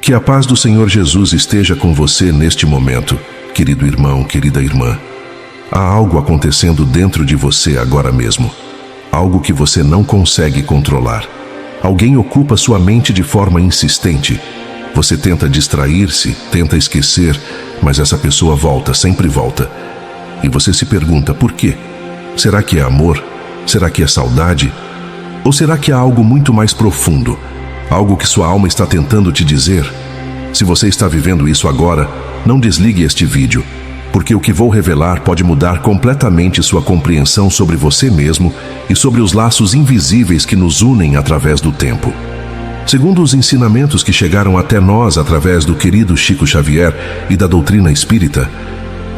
Que a paz do Senhor Jesus esteja com você neste momento, querido irmão, querida irmã. Há algo acontecendo dentro de você agora mesmo. Algo que você não consegue controlar. Alguém ocupa sua mente de forma insistente. Você tenta distrair-se, tenta esquecer, mas essa pessoa volta, sempre volta. E você se pergunta por quê? Será que é amor? Será que é saudade? Ou será que há algo muito mais profundo? Algo que sua alma está tentando te dizer? Se você está vivendo isso agora, não desligue este vídeo, porque o que vou revelar pode mudar completamente sua compreensão sobre você mesmo e sobre os laços invisíveis que nos unem através do tempo. Segundo os ensinamentos que chegaram até nós através do querido Chico Xavier e da doutrina espírita,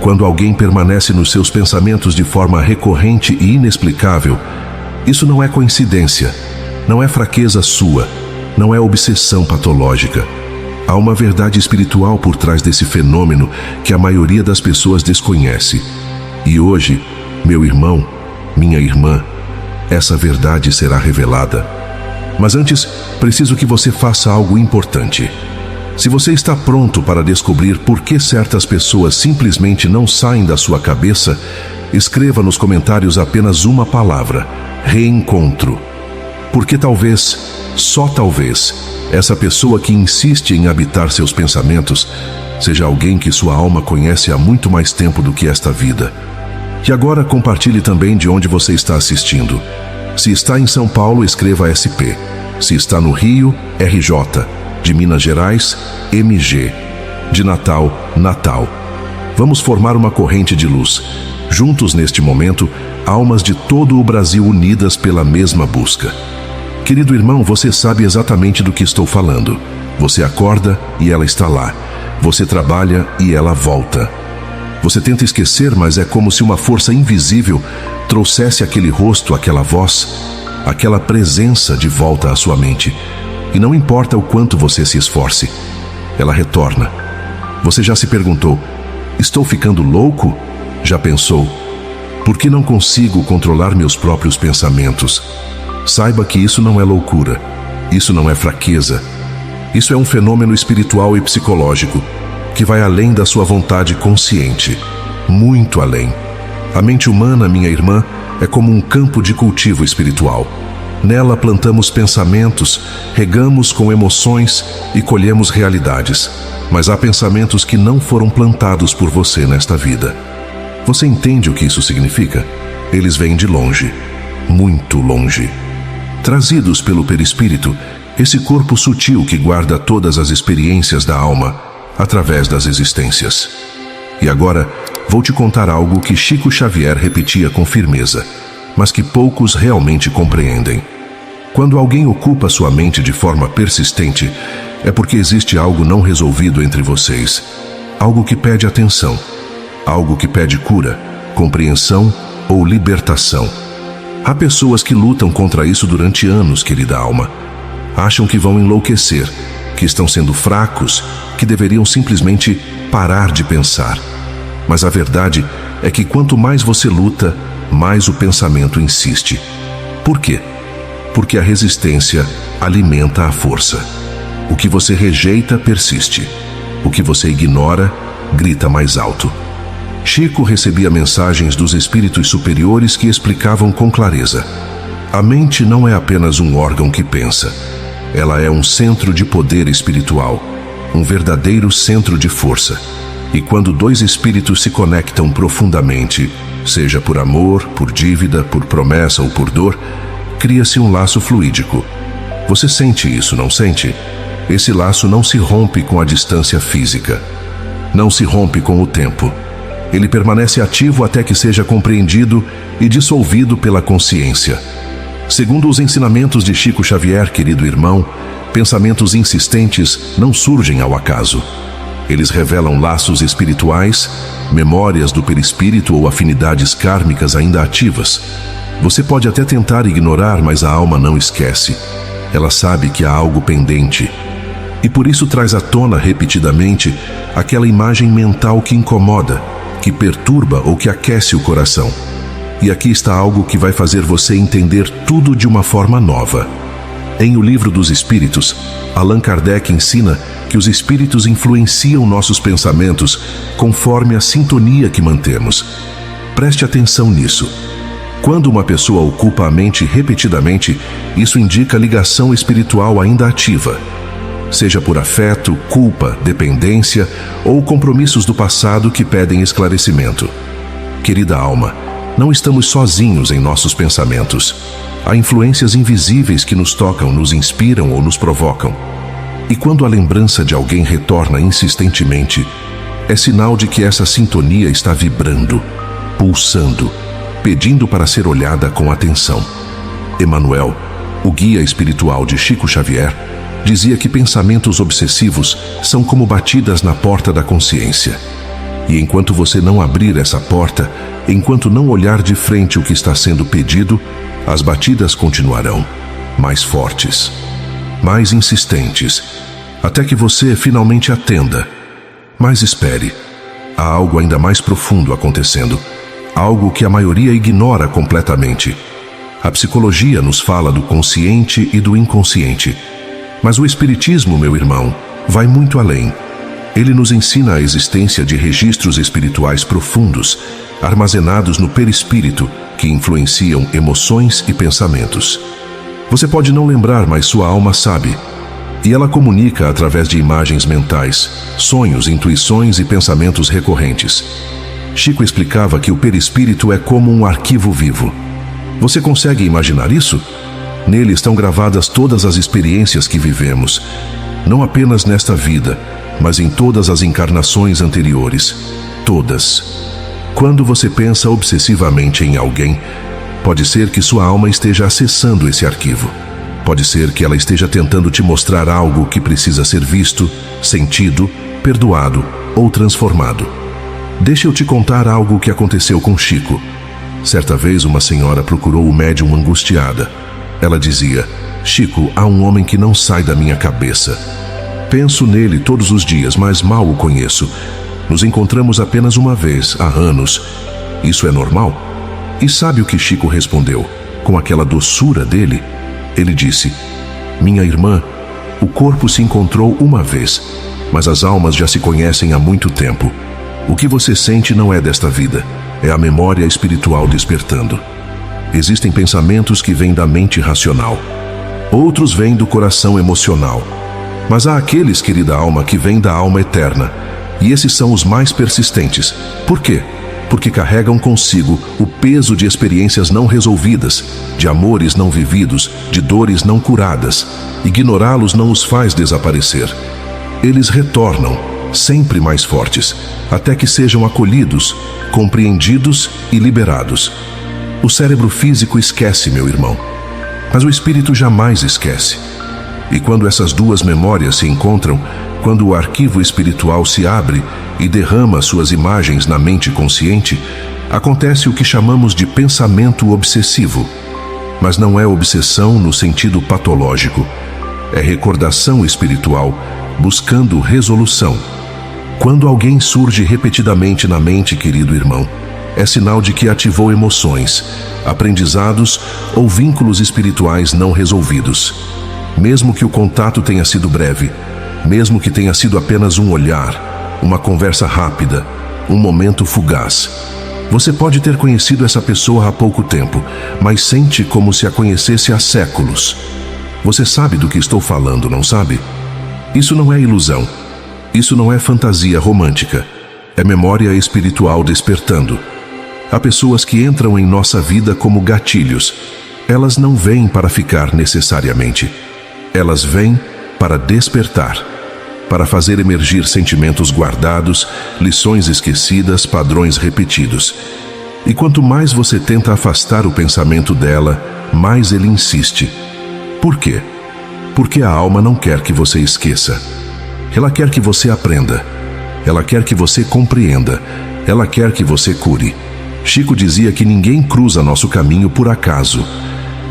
quando alguém permanece nos seus pensamentos de forma recorrente e inexplicável, isso não é coincidência, não é fraqueza sua, não é obsessão patológica. Há uma verdade espiritual por trás desse fenômeno que a maioria das pessoas desconhece. E hoje, meu irmão, minha irmã, essa verdade será revelada. Mas antes, preciso que você faça algo importante. Se você está pronto para descobrir por que certas pessoas simplesmente não saem da sua cabeça, escreva nos comentários apenas uma palavra: reencontro. Porque talvez, só talvez, essa pessoa que insiste em habitar seus pensamentos seja alguém que sua alma conhece há muito mais tempo do que esta vida. E agora compartilhe também de onde você está assistindo. Se está em São Paulo, escreva SP. Se está no Rio, RJ. De Minas Gerais, MG. De Natal, Natal. Vamos formar uma corrente de luz. Juntos neste momento, almas de todo o Brasil unidas pela mesma busca. Querido irmão, você sabe exatamente do que estou falando. Você acorda e ela está lá. Você trabalha e ela volta. Você tenta esquecer, mas é como se uma força invisível trouxesse aquele rosto, aquela voz, aquela presença de volta à sua mente. E não importa o quanto você se esforce, ela retorna. Você já se perguntou: estou ficando louco? Já pensou: por que não consigo controlar meus próprios pensamentos? Saiba que isso não é loucura, isso não é fraqueza. Isso é um fenômeno espiritual e psicológico que vai além da sua vontade consciente, muito além. A mente humana, minha irmã, é como um campo de cultivo espiritual. Nela plantamos pensamentos, regamos com emoções e colhemos realidades. Mas há pensamentos que não foram plantados por você nesta vida. Você entende o que isso significa? Eles vêm de longe, muito longe. Trazidos pelo perispírito, esse corpo sutil que guarda todas as experiências da alma através das existências. E agora, vou te contar algo que Chico Xavier repetia com firmeza, mas que poucos realmente compreendem. Quando alguém ocupa sua mente de forma persistente, é porque existe algo não resolvido entre vocês. Algo que pede atenção. Algo que pede cura, compreensão ou libertação. Há pessoas que lutam contra isso durante anos, querida alma. Acham que vão enlouquecer, que estão sendo fracos, que deveriam simplesmente parar de pensar. Mas a verdade é que quanto mais você luta, mais o pensamento insiste. Por quê? Porque a resistência alimenta a força. O que você rejeita persiste. O que você ignora grita mais alto. Chico recebia mensagens dos espíritos superiores que explicavam com clareza: a mente não é apenas um órgão que pensa. Ela é um centro de poder espiritual, um verdadeiro centro de força. E quando dois espíritos se conectam profundamente, seja por amor, por dívida, por promessa ou por dor, cria-se um laço fluídico. Você sente isso, não sente? Esse laço não se rompe com a distância física. Não se rompe com o tempo. Ele permanece ativo até que seja compreendido e dissolvido pela consciência. Segundo os ensinamentos de Chico Xavier, querido irmão, pensamentos insistentes não surgem ao acaso. Eles revelam laços espirituais, memórias do perispírito ou afinidades kármicas ainda ativas. Você pode até tentar ignorar, mas a alma não esquece. Ela sabe que há algo pendente. E por isso traz à tona repetidamente aquela imagem mental que incomoda, que perturba ou que aquece o coração. E aqui está algo que vai fazer você entender tudo de uma forma nova. Em O Livro dos Espíritos, Allan Kardec ensina que os espíritos influenciam nossos pensamentos conforme a sintonia que mantemos. Preste atenção nisso. Quando uma pessoa ocupa a mente repetidamente, isso indica ligação espiritual ainda ativa, seja por afeto, culpa, dependência ou compromissos do passado que pedem esclarecimento. Querida alma, não estamos sozinhos em nossos pensamentos. Há influências invisíveis que nos tocam, nos inspiram ou nos provocam. E quando a lembrança de alguém retorna insistentemente, é sinal de que essa sintonia está vibrando, pulsando, pedindo para ser olhada com atenção. Emmanuel, o guia espiritual de Chico Xavier, dizia que pensamentos obsessivos são como batidas na porta da consciência. E enquanto você não abrir essa porta, enquanto não olhar de frente o que está sendo pedido, as batidas continuarão, mais fortes, mais insistentes, até que você finalmente atenda. Mas espere, há algo ainda mais profundo acontecendo, algo que a maioria ignora completamente. A psicologia nos fala do consciente e do inconsciente, mas o Espiritismo, meu irmão, vai muito além. Ele nos ensina a existência de registros espirituais profundos, armazenados no perispírito, que influenciam emoções e pensamentos. Você pode não lembrar, mas sua alma sabe. E ela comunica através de imagens mentais, sonhos, intuições e pensamentos recorrentes. Chico explicava que o perispírito é como um arquivo vivo. Você consegue imaginar isso? Nele estão gravadas todas as experiências que vivemos, não apenas nesta vida, mas em todas as encarnações anteriores. Todas. Quando você pensa obsessivamente em alguém, pode ser que sua alma esteja acessando esse arquivo. Pode ser que ela esteja tentando te mostrar algo que precisa ser visto, sentido, perdoado ou transformado. Deixa eu te contar algo que aconteceu com Chico. Certa vez uma senhora procurou o médium angustiada. Ela dizia: Chico, há um homem que não sai da minha cabeça. Penso nele todos os dias, mas mal o conheço. Nos encontramos apenas uma vez, há anos. Isso é normal? E sabe o que Chico respondeu, com aquela doçura dele? Ele disse: minha irmã, o corpo se encontrou uma vez, mas as almas já se conhecem há muito tempo. O que você sente não é desta vida, é a memória espiritual despertando. Existem pensamentos que vêm da mente racional. Outros vêm do coração emocional. Mas há aqueles, querida alma, que vêm da alma eterna. E esses são os mais persistentes. Por quê? Porque carregam consigo o peso de experiências não resolvidas, de amores não vividos, de dores não curadas. Ignorá-los não os faz desaparecer. Eles retornam, sempre mais fortes, até que sejam acolhidos, compreendidos e liberados. O cérebro físico esquece, meu irmão, mas o espírito jamais esquece. E quando essas duas memórias se encontram, quando o arquivo espiritual se abre e derrama suas imagens na mente consciente, acontece o que chamamos de pensamento obsessivo. Mas não é obsessão no sentido patológico. É recordação espiritual, buscando resolução. Quando alguém surge repetidamente na mente, querido irmão, é sinal de que ativou emoções, aprendizados ou vínculos espirituais não resolvidos. Mesmo que o contato tenha sido breve, mesmo que tenha sido apenas um olhar, uma conversa rápida, um momento fugaz. Você pode ter conhecido essa pessoa há pouco tempo, mas sente como se a conhecesse há séculos. Você sabe do que estou falando, não sabe? Isso não é ilusão. Isso não é fantasia romântica. É memória espiritual despertando. Há pessoas que entram em nossa vida como gatilhos. Elas não vêm para ficar necessariamente. Elas vêm para despertar, para fazer emergir sentimentos guardados, lições esquecidas, padrões repetidos. E quanto mais você tenta afastar o pensamento dela, mais ele insiste. Por quê? Porque a alma não quer que você esqueça. Ela quer que você aprenda. Ela quer que você compreenda. Ela quer que você cure. Chico dizia que ninguém cruza nosso caminho por acaso.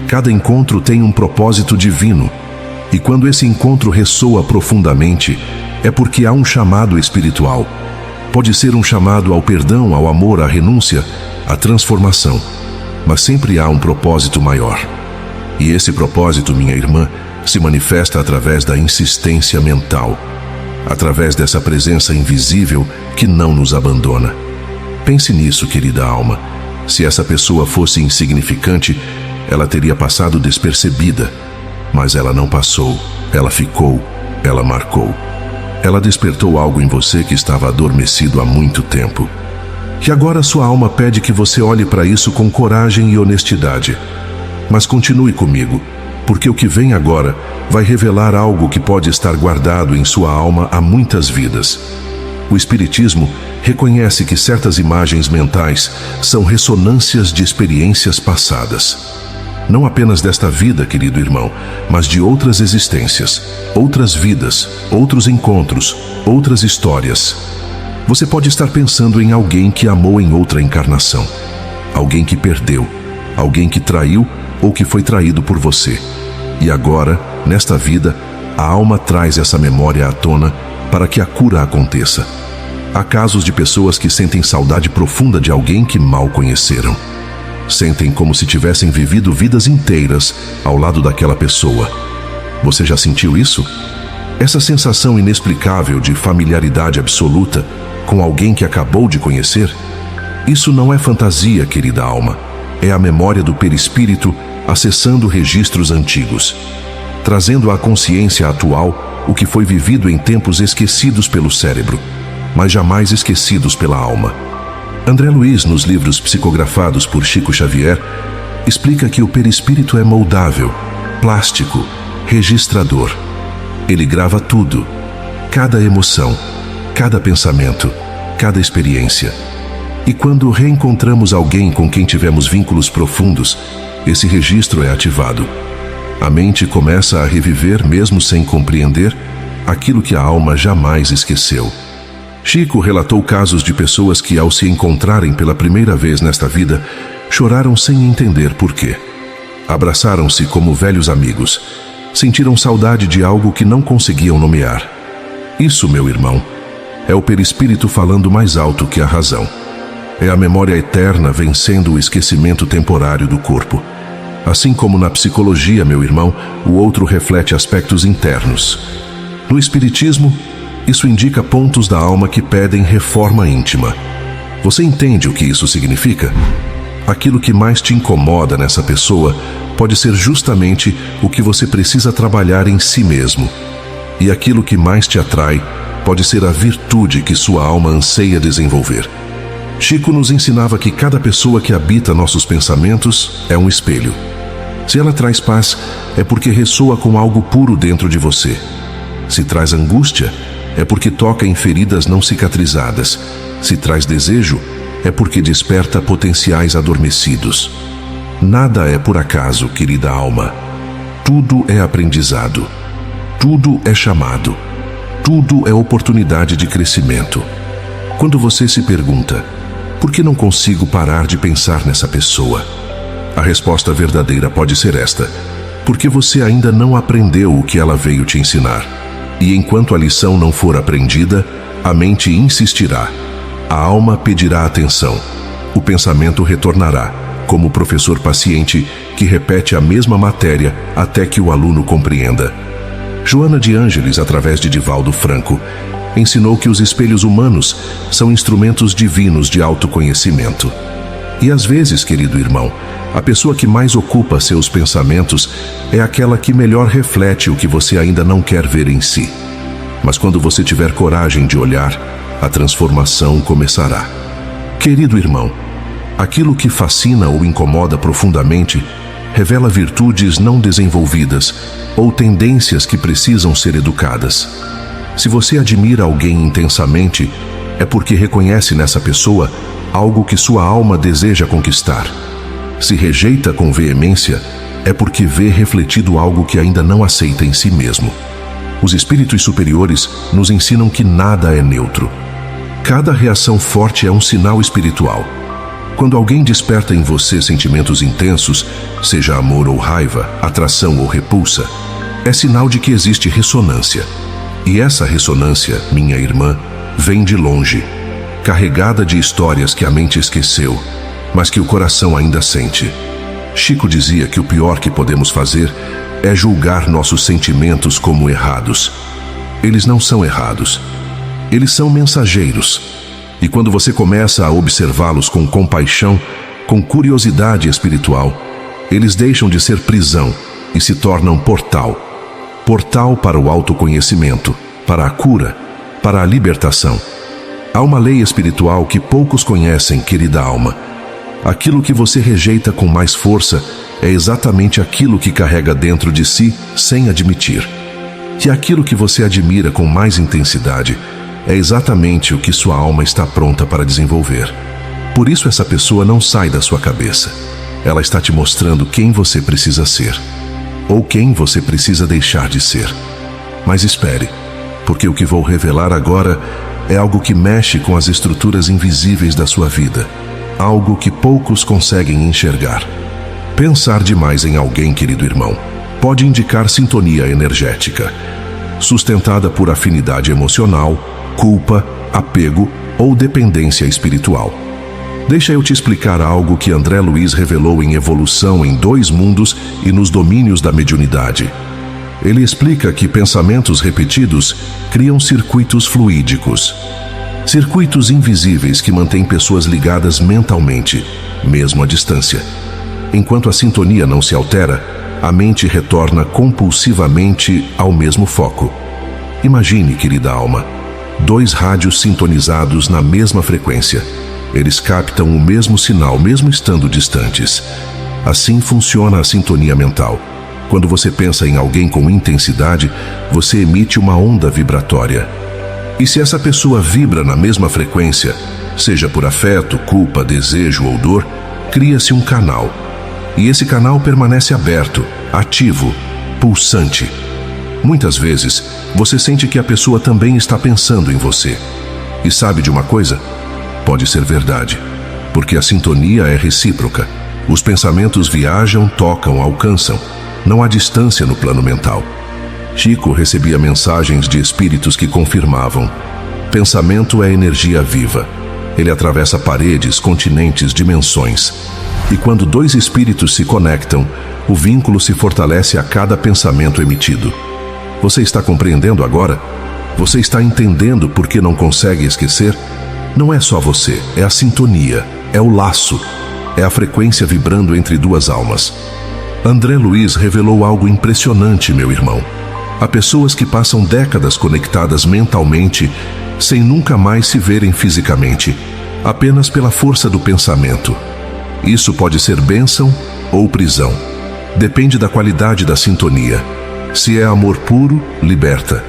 Cada encontro tem um propósito divino. E quando esse encontro ressoa profundamente, é porque há um chamado espiritual. Pode ser um chamado ao perdão, ao amor, à renúncia, à transformação. Mas sempre há um propósito maior. E esse propósito, minha irmã, se manifesta através da insistência mental, através dessa presença invisível que não nos abandona. Pense nisso, querida alma. Se essa pessoa fosse insignificante, ela teria passado despercebida. Mas ela não passou, ela ficou, ela marcou. Ela despertou algo em você que estava adormecido há muito tempo. E agora sua alma pede que você olhe para isso com coragem e honestidade. Mas continue comigo, porque o que vem agora vai revelar algo que pode estar guardado em sua alma há muitas vidas. O Espiritismo reconhece que certas imagens mentais são ressonâncias de experiências passadas. Não apenas desta vida, querido irmão, mas de outras existências, outras vidas, outros encontros, outras histórias. Você pode estar pensando em alguém que amou em outra encarnação, alguém que perdeu, alguém que traiu ou que foi traído por você. E agora, nesta vida, a alma traz essa memória à tona para que a cura aconteça. Há casos de pessoas que sentem saudade profunda de alguém que mal conheceram. Sentem como se tivessem vivido vidas inteiras ao lado daquela pessoa. Você já sentiu isso? Essa sensação inexplicável de familiaridade absoluta com alguém que acabou de conhecer? Isso não é fantasia, querida alma. É a memória do perispírito acessando registros antigos, trazendo à consciência atual o que foi vivido em tempos esquecidos pelo cérebro, mas jamais esquecidos pela alma. André Luiz, nos livros psicografados por Chico Xavier, explica que o perispírito é moldável, plástico, registrador. Ele grava tudo, cada emoção, cada pensamento, cada experiência. E quando reencontramos alguém com quem tivemos vínculos profundos, esse registro é ativado. A mente começa a reviver, mesmo sem compreender, aquilo que a alma jamais esqueceu. Chico relatou casos de pessoas que, ao se encontrarem pela primeira vez nesta vida, choraram sem entender por quê. Abraçaram-se como velhos amigos. Sentiram saudade de algo que não conseguiam nomear. Isso, meu irmão, é o perispírito falando mais alto que a razão. É a memória eterna vencendo o esquecimento temporário do corpo. Assim como na psicologia, meu irmão, o outro reflete aspectos internos. No Espiritismo, isso indica pontos da alma que pedem reforma íntima. Você entende o que isso significa? Aquilo que mais te incomoda nessa pessoa pode ser justamente o que você precisa trabalhar em si mesmo. E aquilo que mais te atrai pode ser a virtude que sua alma anseia desenvolver. Chico nos ensinava que cada pessoa que habita nossos pensamentos é um espelho. Se ela traz paz, é porque ressoa com algo puro dentro de você. Se traz angústia, é porque toca em feridas não cicatrizadas. Se traz desejo, é porque desperta potenciais adormecidos. Nada é por acaso, querida alma. Tudo é aprendizado. Tudo é chamado. Tudo é oportunidade de crescimento. Quando você se pergunta, por que não consigo parar de pensar nessa pessoa? A resposta verdadeira pode ser esta: porque você ainda não aprendeu o que ela veio te ensinar. E enquanto a lição não for aprendida, a mente insistirá. A alma pedirá atenção. O pensamento retornará, como o professor paciente que repete a mesma matéria até que o aluno compreenda. Joana de Ângeles, através de Divaldo Franco, ensinou que os espelhos humanos são instrumentos divinos de autoconhecimento. E às vezes, querido irmão, a pessoa que mais ocupa seus pensamentos é aquela que melhor reflete o que você ainda não quer ver em si. Mas quando você tiver coragem de olhar, a transformação começará. Querido irmão, aquilo que fascina ou incomoda profundamente revela virtudes não desenvolvidas ou tendências que precisam ser educadas. Se você admira alguém intensamente, é porque reconhece nessa pessoa algo que sua alma deseja conquistar. Se rejeita com veemência, é porque vê refletido algo que ainda não aceita em si mesmo. Os espíritos superiores nos ensinam que nada é neutro. Cada reação forte é um sinal espiritual. Quando alguém desperta em você sentimentos intensos, seja amor ou raiva, atração ou repulsa, é sinal de que existe ressonância. E essa ressonância, minha irmã, vem de longe, carregada de histórias que a mente esqueceu, mas que o coração ainda sente. Chico dizia que o pior que podemos fazer é julgar nossos sentimentos como errados. Eles não são errados. Eles são mensageiros. E quando você começa a observá-los com compaixão, com curiosidade espiritual, eles deixam de ser prisão e se tornam portal. Portal para o autoconhecimento, para a cura, para a libertação. Há uma lei espiritual que poucos conhecem, querida alma. Aquilo que você rejeita com mais força é exatamente aquilo que carrega dentro de si sem admitir. E aquilo que você admira com mais intensidade é exatamente o que sua alma está pronta para desenvolver. Por isso essa pessoa não sai da sua cabeça. Ela está te mostrando quem você precisa ser, ou quem você precisa deixar de ser. Mas espere, porque o que vou revelar agora é algo que mexe com as estruturas invisíveis da sua vida, algo que poucos conseguem enxergar. Pensar demais em alguém, querido irmão, pode indicar sintonia energética, sustentada por afinidade emocional, culpa, apego ou dependência espiritual. Deixa eu te explicar algo que André Luiz revelou em Evolução em 2 Mundos e nos Domínios da Mediunidade. Ele explica que pensamentos repetidos criam circuitos fluídicos, circuitos invisíveis que mantêm pessoas ligadas mentalmente, mesmo à distância. Enquanto a sintonia não se altera, a mente retorna compulsivamente ao mesmo foco. Imagine, querida alma, 2 rádios sintonizados na mesma frequência. Eles captam o mesmo sinal, mesmo estando distantes. Assim funciona a sintonia mental. Quando você pensa em alguém com intensidade, você emite uma onda vibratória. E se essa pessoa vibra na mesma frequência, seja por afeto, culpa, desejo ou dor, cria-se um canal. E esse canal permanece aberto, ativo, pulsante. Muitas vezes, você sente que a pessoa também está pensando em você. E sabe de uma coisa? Pode ser verdade, porque a sintonia é recíproca. Os pensamentos viajam, tocam, alcançam. Não há distância no plano mental. Chico recebia mensagens de espíritos que confirmavam: pensamento é energia viva. Ele atravessa paredes, continentes, dimensões. E quando 2 espíritos se conectam, o vínculo se fortalece a cada pensamento emitido. Você está compreendendo agora? Você está entendendo por que não consegue esquecer? Não é só você, é a sintonia, é o laço, é a frequência vibrando entre 2 almas. André Luiz revelou algo impressionante, meu irmão. Há pessoas que passam décadas conectadas mentalmente, sem nunca mais se verem fisicamente, apenas pela força do pensamento. Isso pode ser bênção ou prisão. Depende da qualidade da sintonia. Se é amor puro, liberta.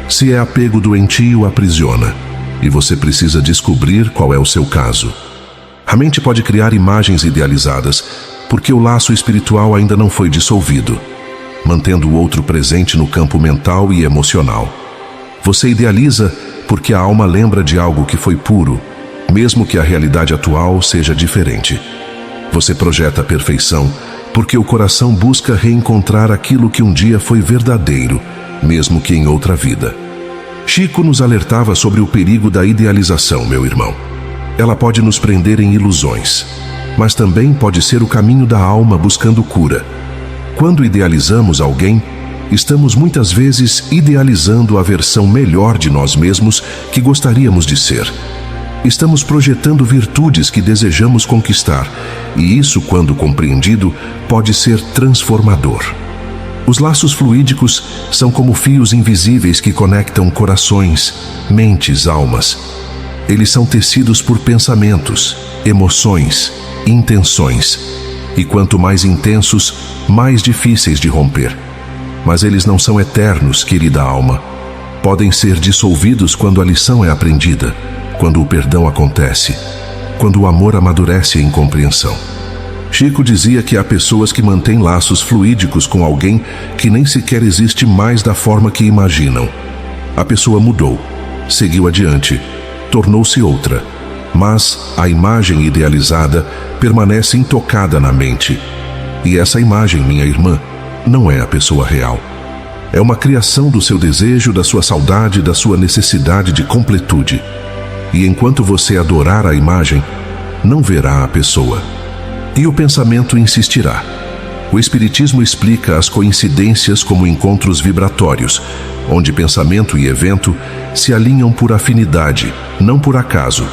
Se é apego doentio, aprisiona. E você precisa descobrir qual é o seu caso. A mente pode criar imagens idealizadas, porque o laço espiritual ainda não foi dissolvido, mantendo o outro presente no campo mental e emocional. Você idealiza porque a alma lembra de algo que foi puro, mesmo que a realidade atual seja diferente. Você projeta a perfeição porque o coração busca reencontrar aquilo que um dia foi verdadeiro, mesmo que em outra vida. Chico nos alertava sobre o perigo da idealização, meu irmão. Ela pode nos prender em ilusões, mas também pode ser o caminho da alma buscando cura. Quando idealizamos alguém, estamos muitas vezes idealizando a versão melhor de nós mesmos que gostaríamos de ser. Estamos projetando virtudes que desejamos conquistar, e isso, quando compreendido, pode ser transformador. Os laços fluídicos são como fios invisíveis que conectam corações, mentes, almas. Eles são tecidos por pensamentos, emoções, intenções. E quanto mais intensos, mais difíceis de romper. Mas eles não são eternos, querida alma. Podem ser dissolvidos quando a lição é aprendida, quando o perdão acontece, quando o amor amadurece em compreensão. Chico dizia que há pessoas que mantêm laços fluídicos com alguém que nem sequer existe mais da forma que imaginam. A pessoa mudou, seguiu adiante, tornou-se outra, mas a imagem idealizada permanece intocada na mente. E essa imagem, minha irmã, não é a pessoa real. É uma criação do seu desejo, da sua saudade, da sua necessidade de completude. E enquanto você adorar a imagem, não verá a pessoa. E o pensamento insistirá. O Espiritismo explica as coincidências como encontros vibratórios, onde pensamento e evento se alinham por afinidade, não por acaso.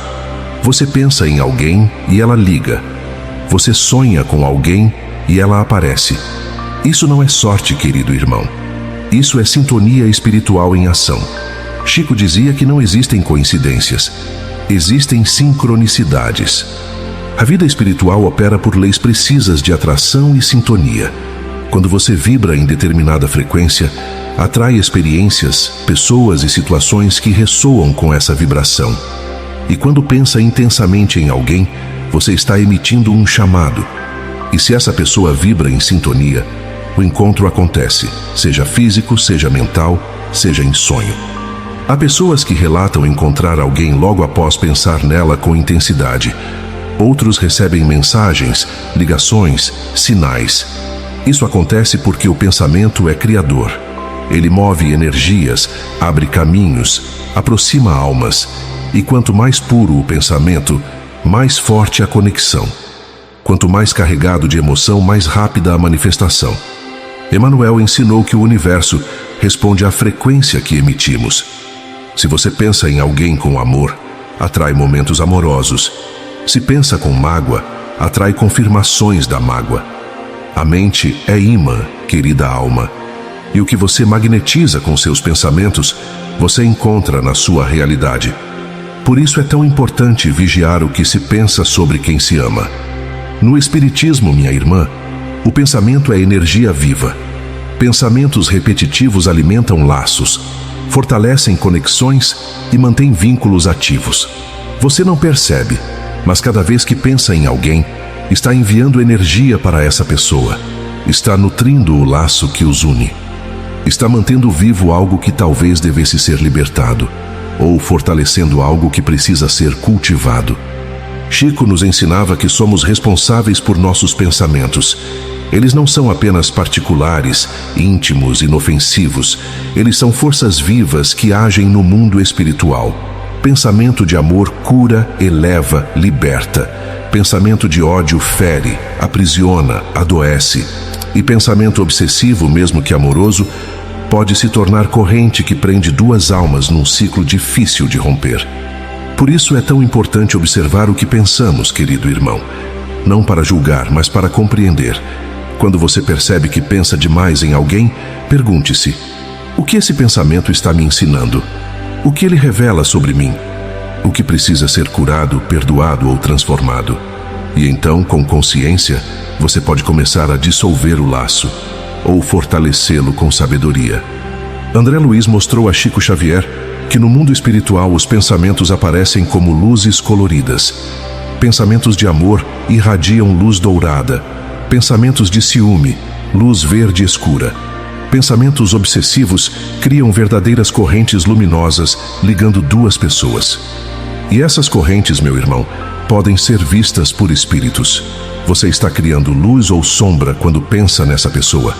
Você pensa em alguém e ela liga. Você sonha com alguém e ela aparece. Isso não é sorte, querido irmão. Isso é sintonia espiritual em ação. Chico dizia que não existem coincidências. Existem sincronicidades. A vida espiritual opera por leis precisas de atração e sintonia. Quando você vibra em determinada frequência, atrai experiências, pessoas e situações que ressoam com essa vibração. E quando pensa intensamente em alguém, você está emitindo um chamado. E se essa pessoa vibra em sintonia, o encontro acontece, seja físico, seja mental, seja em sonho. Há pessoas que relatam encontrar alguém logo após pensar nela com intensidade. Outros recebem mensagens, ligações, sinais. Isso acontece porque o pensamento é criador. Ele move energias, abre caminhos, aproxima almas. E quanto mais puro o pensamento, mais forte a conexão. Quanto mais carregado de emoção, mais rápida a manifestação. Emmanuel ensinou que o universo responde à frequência que emitimos. Se você pensa em alguém com amor, atrai momentos amorosos. Se pensa com mágoa, atrai confirmações da mágoa. A mente é imã, querida alma. E o que você magnetiza com seus pensamentos, você encontra na sua realidade. Por isso é tão importante vigiar o que se pensa sobre quem se ama. No Espiritismo, minha irmã, o pensamento é energia viva. Pensamentos repetitivos alimentam laços, fortalecem conexões e mantêm vínculos ativos. Você não percebe, mas cada vez que pensa em alguém, está enviando energia para essa pessoa. Está nutrindo o laço que os une. Está mantendo vivo algo que talvez devesse ser libertado, ou fortalecendo algo que precisa ser cultivado. Chico nos ensinava que somos responsáveis por nossos pensamentos. Eles não são apenas particulares, íntimos, inofensivos. Eles são forças vivas que agem no mundo espiritual. Pensamento de amor cura, eleva, liberta. Pensamento de ódio fere, aprisiona, adoece. E pensamento obsessivo, mesmo que amoroso, pode se tornar corrente que prende duas almas num ciclo difícil de romper. Por isso é tão importante observar o que pensamos, querido irmão. Não para julgar, mas para compreender. Quando você percebe que pensa demais em alguém, pergunte-se: o que esse pensamento está me ensinando? O que ele revela sobre mim? O que precisa ser curado, perdoado ou transformado? E então, com consciência, você pode começar a dissolver o laço ou fortalecê-lo com sabedoria. André Luiz mostrou a Chico Xavier que no mundo espiritual os pensamentos aparecem como luzes coloridas. Pensamentos de amor irradiam luz dourada. Pensamentos de ciúme, luz verde escura. Pensamentos obsessivos criam verdadeiras correntes luminosas ligando duas pessoas. E essas correntes, meu irmão, podem ser vistas por espíritos. Você está criando luz ou sombra quando pensa nessa pessoa?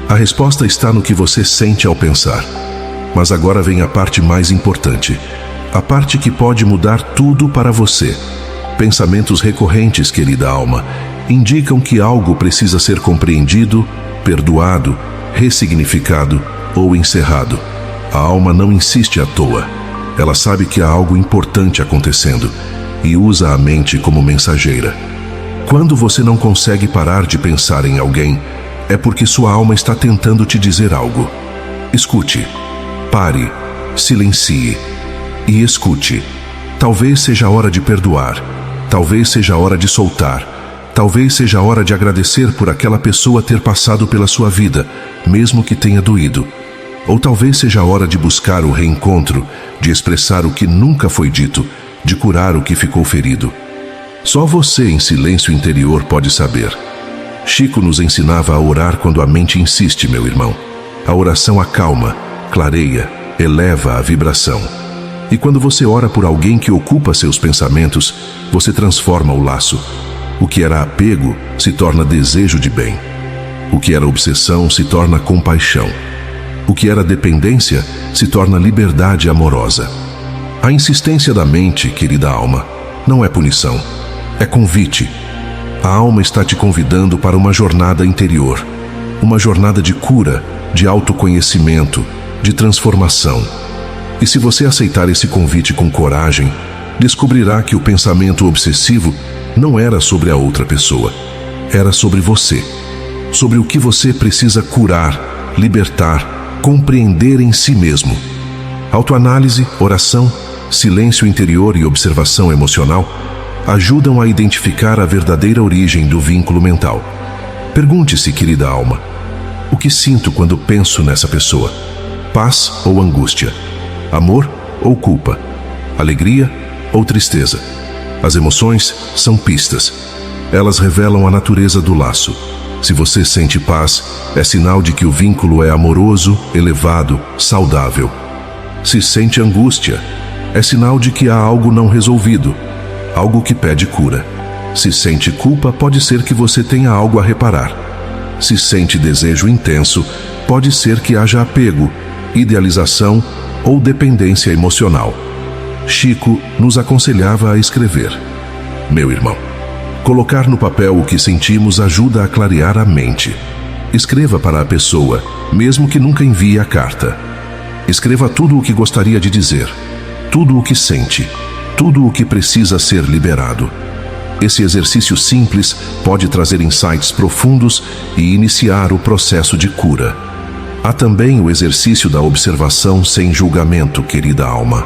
A resposta está no que você sente ao pensar. Mas agora vem a parte mais importante. A parte que pode mudar tudo para você. Pensamentos recorrentes, querida alma, indicam que algo precisa ser compreendido, perdoado, ressignificado ou encerrado. A alma não insiste à toa. Ela sabe que há algo importante acontecendo e usa a mente como mensageira. Quando você não consegue parar de pensar em alguém, é porque sua alma está tentando te dizer algo. Escute, pare, silencie e escute. Talvez seja a hora de perdoar, talvez seja a hora de soltar, talvez seja a hora de agradecer por aquela pessoa ter passado pela sua vida, mesmo que tenha doído. Ou talvez seja a hora de buscar o reencontro, de expressar o que nunca foi dito, de curar o que ficou ferido. Só você, em silêncio interior, pode saber. Chico nos ensinava a orar quando a mente insiste, meu irmão. A oração acalma, clareia, eleva a vibração. E quando você ora por alguém que ocupa seus pensamentos, você transforma o laço. O que era apego se torna desejo de bem. O que era obsessão se torna compaixão. O que era dependência se torna liberdade amorosa. A insistência da mente, querida alma, não é punição, é convite. A alma está te convidando para uma jornada interior, uma jornada de cura, de autoconhecimento, de transformação. E se você aceitar esse convite com coragem, descobrirá que o pensamento obsessivo não era sobre a outra pessoa, era sobre você, sobre o que você precisa curar, libertar, compreender em si mesmo. Autoanálise, oração, silêncio interior e observação emocional ajudam a identificar a verdadeira origem do vínculo mental. Pergunte-se, querida alma, o que sinto quando penso nessa pessoa? Paz ou angústia? Amor ou culpa? Alegria ou tristeza? As emoções são pistas. Elas revelam a natureza do laço. Se você sente paz, é sinal de que o vínculo é amoroso, elevado, saudável. Se sente angústia, é sinal de que há algo não resolvido, algo que pede cura. Se sente culpa, pode ser que você tenha algo a reparar. Se sente desejo intenso, pode ser que haja apego, idealização ou dependência emocional. Chico nos aconselhava a escrever. Meu irmão, colocar no papel o que sentimos ajuda a clarear a mente. Escreva para a pessoa, mesmo que nunca envie a carta. Escreva tudo o que gostaria de dizer, tudo o que sente, tudo o que precisa ser liberado. Esse exercício simples pode trazer insights profundos e iniciar o processo de cura. Há também o exercício da observação sem julgamento, querida alma.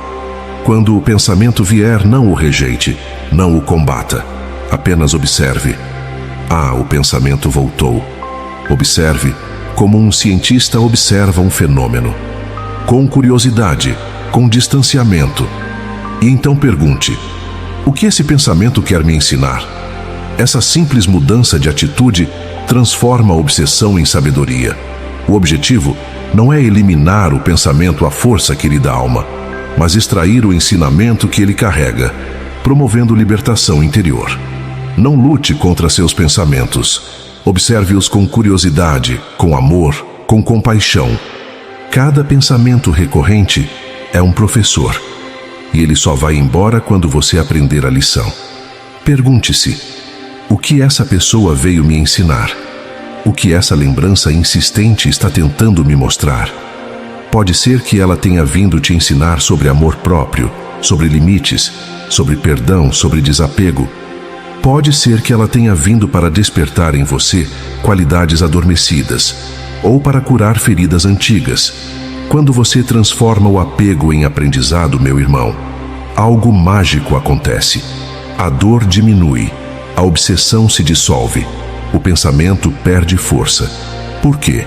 Quando o pensamento vier, não o rejeite, não o combata. Apenas observe. O pensamento voltou. Observe como um cientista observa um fenômeno. Com curiosidade, com distanciamento. E então pergunte: o que esse pensamento quer me ensinar? Essa simples mudança de atitude transforma a obsessão em sabedoria. O objetivo não é eliminar o pensamento à força, querida alma, mas extrair o ensinamento que ele carrega, promovendo libertação interior. Não lute contra seus pensamentos. Observe-os com curiosidade, com amor, com compaixão. Cada pensamento recorrente é um professor, e ele só vai embora quando você aprender a lição. Pergunte-se: o que essa pessoa veio me ensinar? O que essa lembrança insistente está tentando me mostrar? Pode ser que ela tenha vindo te ensinar sobre amor próprio, sobre limites, sobre perdão, sobre desapego. Pode ser que ela tenha vindo para despertar em você qualidades adormecidas, ou para curar feridas antigas. Quando você transforma o apego em aprendizado, meu irmão, algo mágico acontece. A dor diminui, a obsessão se dissolve, o pensamento perde força. Por quê?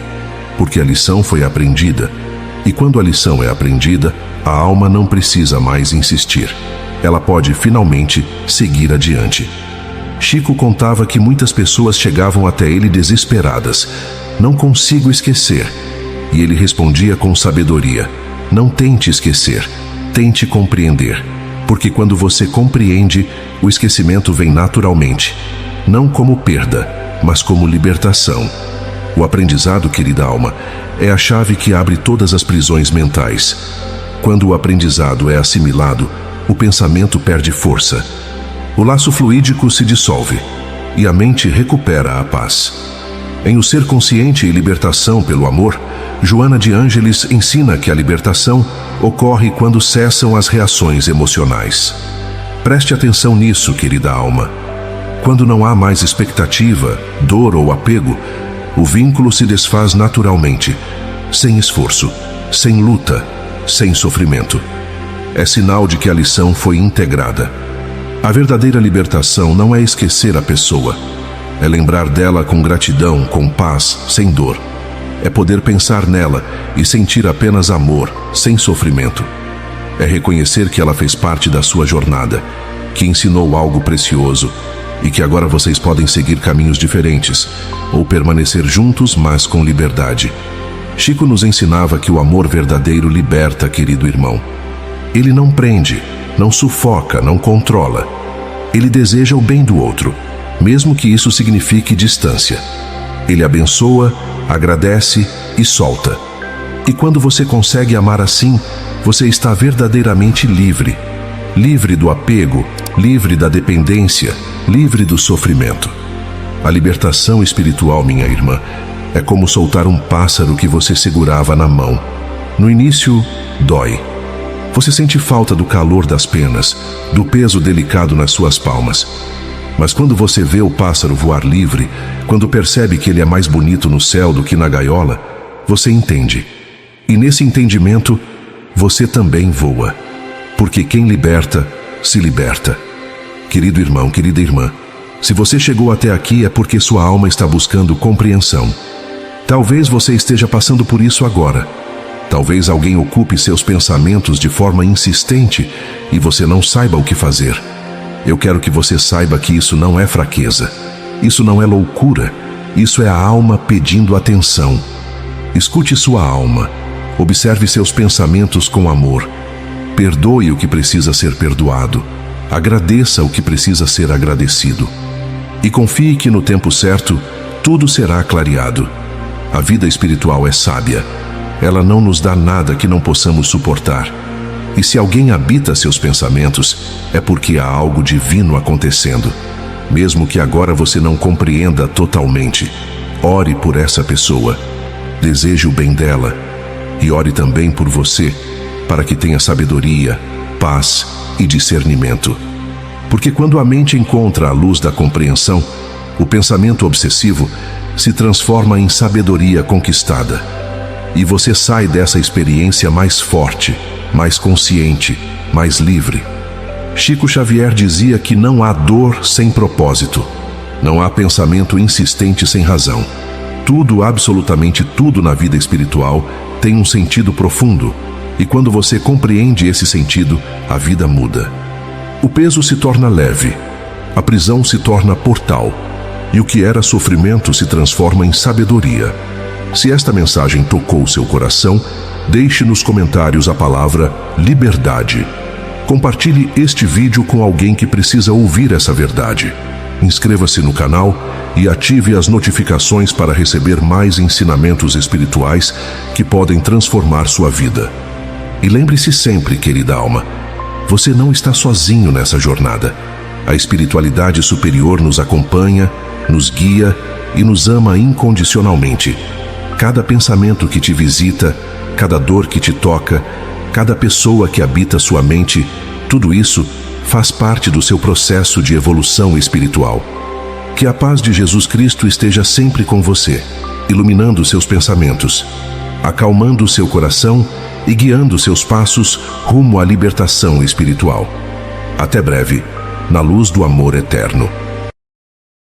Porque a lição foi aprendida. E quando a lição é aprendida, a alma não precisa mais insistir. Ela pode finalmente seguir adiante. Chico contava que muitas pessoas chegavam até ele desesperadas. Não consigo esquecer. E ele respondia com sabedoria: não tente esquecer, tente compreender. Porque quando você compreende, o esquecimento vem naturalmente. Não como perda, mas como libertação. O aprendizado, querida alma, é a chave que abre todas as prisões mentais. Quando o aprendizado é assimilado, o pensamento perde força. O laço fluídico se dissolve e a mente recupera a paz. Em O Ser Consciente e Libertação pelo Amor, Joana de Ângeles ensina que a libertação ocorre quando cessam as reações emocionais. Preste atenção nisso, querida alma. Quando não há mais expectativa, dor ou apego, o vínculo se desfaz naturalmente, sem esforço, sem luta, sem sofrimento. É sinal de que a lição foi integrada. A verdadeira libertação não é esquecer a pessoa. É lembrar dela com gratidão, com paz, sem dor. É poder pensar nela e sentir apenas amor, sem sofrimento. É reconhecer que ela fez parte da sua jornada, que ensinou algo precioso e que agora vocês podem seguir caminhos diferentes ou permanecer juntos, mas com liberdade. Chico nos ensinava que o amor verdadeiro liberta, querido irmão. Ele não prende, não sufoca, não controla. Ele deseja o bem do outro, mesmo que isso signifique distância. Ele abençoa, agradece e solta. E quando você consegue amar assim, você está verdadeiramente livre. Livre do apego, livre da dependência, livre do sofrimento. A libertação espiritual, minha irmã, é como soltar um pássaro que você segurava na mão. No início, dói. Você sente falta do calor das penas, do peso delicado nas suas palmas. Mas quando você vê o pássaro voar livre, quando percebe que ele é mais bonito no céu do que na gaiola, você entende. E nesse entendimento, você também voa. Porque quem liberta, se liberta. Querido irmão, querida irmã, se você chegou até aqui é porque sua alma está buscando compreensão. Talvez você esteja passando por isso agora. Talvez alguém ocupe seus pensamentos de forma insistente e você não saiba o que fazer. Eu quero que você saiba que isso não é fraqueza. Isso não é loucura. Isso é a alma pedindo atenção. Escute sua alma. Observe seus pensamentos com amor. Perdoe o que precisa ser perdoado. Agradeça o que precisa ser agradecido. E confie que no tempo certo, tudo será clareado. A vida espiritual é sábia. Ela não nos dá nada que não possamos suportar. E se alguém habita seus pensamentos, é porque há algo divino acontecendo. Mesmo que agora você não compreenda totalmente, ore por essa pessoa. Deseje o bem dela. E ore também por você, para que tenha sabedoria, paz e discernimento. Porque quando a mente encontra a luz da compreensão, o pensamento obsessivo se transforma em sabedoria conquistada. E você sai dessa experiência mais forte, mais consciente, mais livre. Chico Xavier dizia que não há dor sem propósito. Não há pensamento insistente sem razão. Tudo, absolutamente tudo na vida espiritual tem um sentido profundo. E quando você compreende esse sentido, a vida muda. O peso se torna leve. A prisão se torna portal. E o que era sofrimento se transforma em sabedoria. Se esta mensagem tocou seu coração, deixe nos comentários a palavra liberdade. Compartilhe este vídeo com alguém que precisa ouvir essa verdade. Inscreva-se no canal e ative as notificações para receber mais ensinamentos espirituais que podem transformar sua vida. E lembre-se sempre, querida alma, você não está sozinho nessa jornada. A espiritualidade superior nos acompanha, nos guia e nos ama incondicionalmente. Cada pensamento que te visita, cada dor que te toca, cada pessoa que habita sua mente, tudo isso faz parte do seu processo de evolução espiritual. Que a paz de Jesus Cristo esteja sempre com você, iluminando seus pensamentos, acalmando seu coração e guiando seus passos rumo à libertação espiritual. Até breve, na luz do amor eterno.